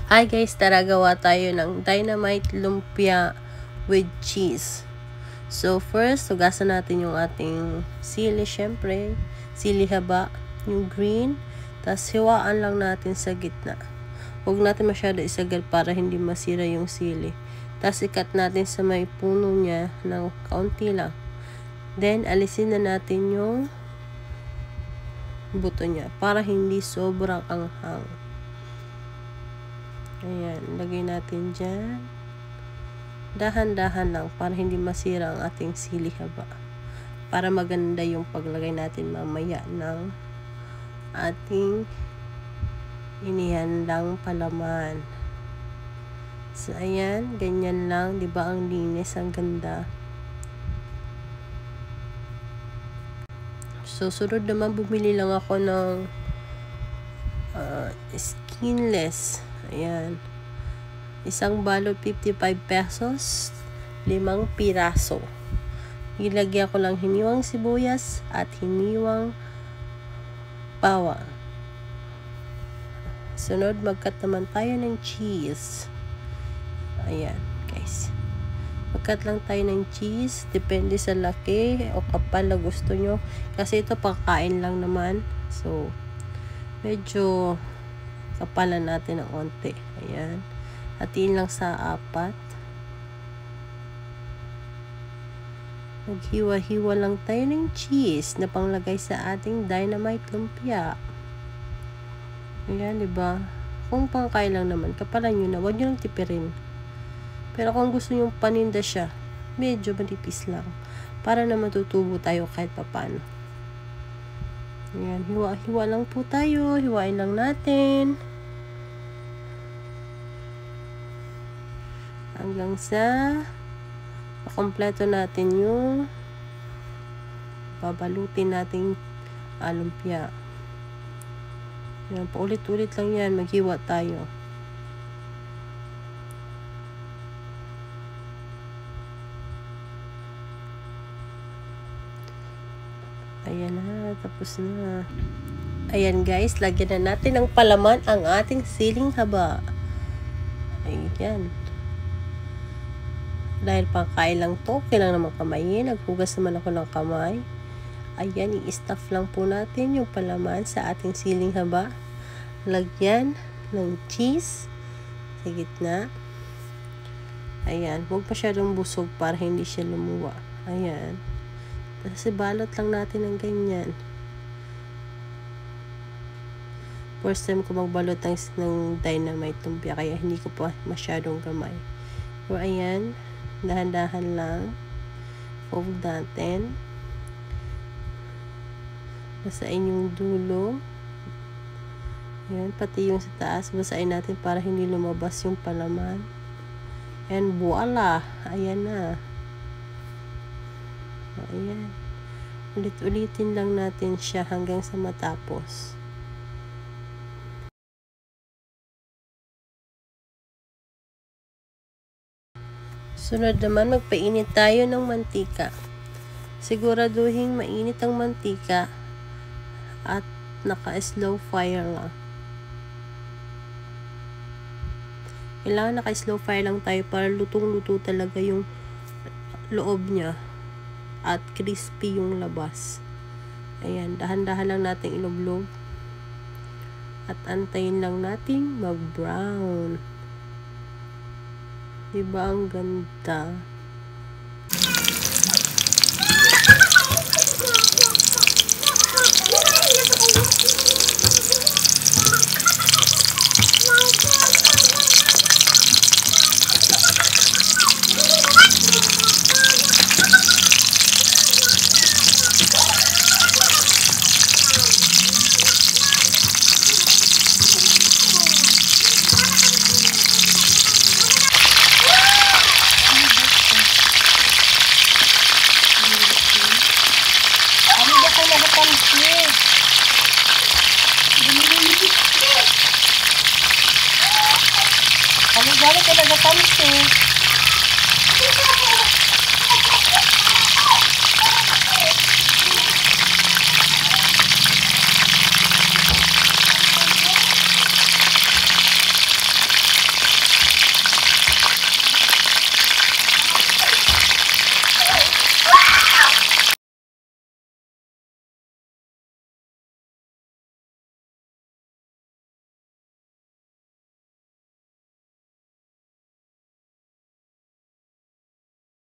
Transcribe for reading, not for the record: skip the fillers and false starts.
Hi guys, tara gawa tayo ng dynamite lumpia with cheese. So first, hugasan natin yung ating sili, syempre. Sili haba, yung green. Tapos hiwaan lang natin sa gitna. Huwag natin masyado isagal para hindi masira yung sili. Tapos ikat natin sa may puno niya ng kaunti lang. Then alisin na natin yung buto niya para hindi sobrang anghang. Ayan, lagay natin dyan. Dahan-dahan lang para hindi masira ang ating sili haba. Para maganda yung paglagay natin mamaya ng ating inihandang palaman. So, ayan, ganyan lang. Diba ang linis, ang ganda. So, sunod naman, bumili lang ako ng skinless. Ayan. Isang balot 55 pesos. 5 piraso. Ilagyan ko lang hiniwang sibuyas at hiniwang bawang. Sunod, magkat naman tayo ng cheese. Ayan, guys. Magkat lang tayo ng cheese. Depende sa laki o kapal na gusto nyo. Kasi ito pagkain lang naman. So, medyo kapalan natin ng onte. Ayan. Hatiin lang sa 4. Maghiwa-hiwa lang tayo ng cheese na panglagay sa ating dynamite lumpia. Ayan, diba? Kung pangkain lang naman, kapalan nyo na. Huwag nyo lang tipirin. Pero kung gusto nyo paninda siya, medyo manipis lang. Para na matutubo tayo kahit papano. Ayan, hiwa-hiwa lang po tayo. Hiwain lang natin. Hanggang sa makompleto natin yung babalutin nating lumpia. Ayan, paulit-ulit lang yan. Maghiwa tayo. Ayan na, tapos na. Ayan guys, lagyan na natin ng palaman ang ating siling haba. Ayan. Dahil pangkain lang to, kailangan naman kamayin. Naghugas naman ako ng kamay. Ayan, i-stuff lang po natin yung palaman sa ating siling haba. Lagyan ng cheese sa gitna. Ayan, huwag masyadong busog para hindi siya lumuwa. Ayan. Kasi balot lang natin ng ganyan. First time ko magbalot ng dynamite lumpia, kaya hindi ko pa masyadong gamay. So, ayan. Dahan-dahan lang. Fold natin. Basain yung dulo. Ayan, pati yung sa taas. Basain natin para hindi lumabas yung palaman. And voila! Ayan na. Ayan. Ulit-ulitin lang natin siya hanggang sa matapos. Sunod naman, magpainit tayo ng mantika. Siguraduhin mainit ang mantika at naka-slow fire lang. Kailangan naka-slow fire lang tayo para lutong-luto talaga yung loob niya. At crispy yung labas. Ayan, dahan-dahan lang natin iloblog. At antayin lang natin mag-brown. Diba ang ganda? Galing ka nagapansin.